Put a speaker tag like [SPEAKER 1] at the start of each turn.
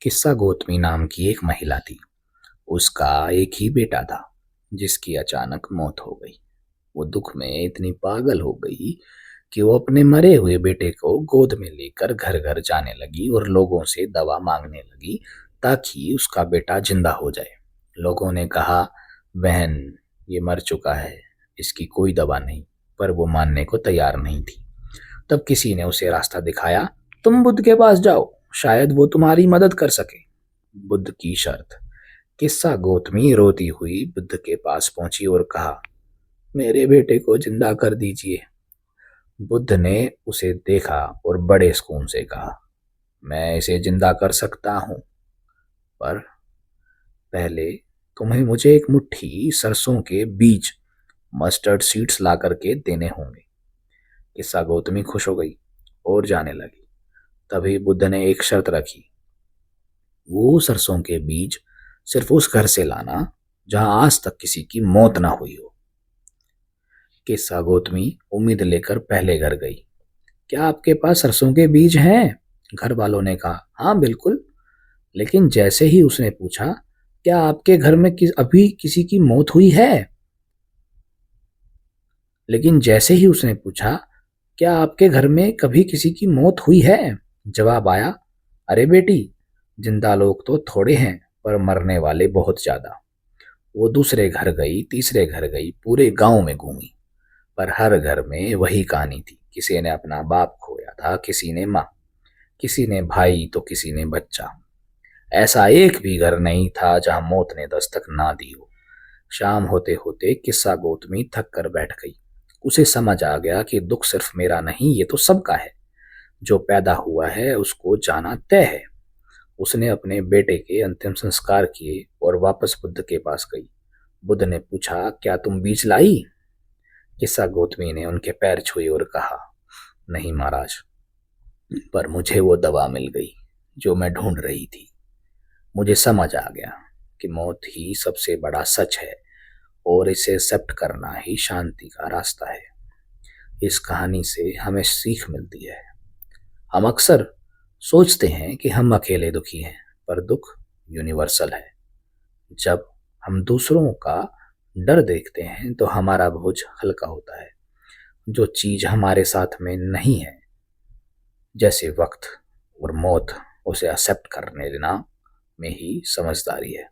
[SPEAKER 1] किस्सा गौतमी नाम की एक महिला थी। उसका एक ही बेटा था जिसकी अचानक मौत हो गई। वो दुख में इतनी पागल हो गई कि वो अपने मरे हुए बेटे को गोद में लेकर घर घर जाने लगी और लोगों से दवा मांगने लगी ताकि उसका बेटा जिंदा हो जाए। लोगों ने कहा, बहन, ये मर चुका है, इसकी कोई दवा नहीं। पर वो मानने को तैयार नहीं थी। तब किसी ने उसे रास्ता दिखाया, तुम बुद्ध के पास जाओ, शायद वो तुम्हारी मदद कर सके। बुद्ध की शर्त। किस्सा गौतमी रोती हुई बुद्ध के पास पहुंची और कहा, मेरे बेटे को जिंदा कर दीजिए। बुद्ध ने उसे देखा और बड़े सुकून से कहा, मैं इसे जिंदा कर सकता हूं, पर पहले तुम्हें मुझे एक मुट्ठी सरसों के बीज, मस्टर्ड सीड्स ला करके देने होंगे। किस्सा गौतमी खुश हो गई और जाने लगी। तभी बुद्ध ने एक शर्त रखी, वो सरसों के बीज सिर्फ उस घर से लाना जहां आज तक किसी की मौत ना हुई हो। किस्सा गौतमी उम्मीद लेकर पहले घर गई। क्या आपके पास सरसों के बीज हैं? घर वालों ने कहा, हाँ बिल्कुल। लेकिन जैसे ही उसने पूछा, क्या आपके घर में अभी किसी की मौत हुई है? लेकिन जैसे ही उसने पूछा, क्या आपके घर में कभी किसी की मौत हुई है? जवाब आया, अरे बेटी, जिंदा लोग तो थोड़े हैं पर मरने वाले बहुत ज्यादा। वो दूसरे घर गई, तीसरे घर गई, पूरे गांव में घूमी, पर हर घर में वही कहानी थी। किसी ने अपना बाप खोया था, किसी ने माँ, किसी ने भाई, तो किसी ने बच्चा। ऐसा एक भी घर नहीं था जहां मौत ने दस्तक ना दी हो। शाम होते होते किस्सा गौतमी थक कर बैठ गई। उसे समझ आ गया कि दुख सिर्फ मेरा नहीं, ये तो सबका है। जो पैदा हुआ है उसको जाना तय है। उसने अपने बेटे के अंतिम संस्कार किए और वापस बुद्ध के पास गई। बुद्ध ने पूछा, क्या तुम बीज लाई? किस्सा गौतमी ने उनके पैर छुए और कहा, नहीं महाराज, पर मुझे वो दवा मिल गई जो मैं ढूंढ रही थी। मुझे समझ आ गया कि मौत ही सबसे बड़ा सच है और इसे एक्सेप्ट करना ही शांति का रास्ता है। इस कहानी से हमें सीख मिलती है। हम अक्सर सोचते हैं कि हम अकेले दुखी हैं, पर दुख यूनिवर्सल है। जब हम दूसरों का डर देखते हैं तो हमारा बोझ हल्का होता है। जो चीज हमारे साथ में नहीं है, जैसे वक्त और मौत, उसे एक्सेप्ट करने देना में ही समझदारी है।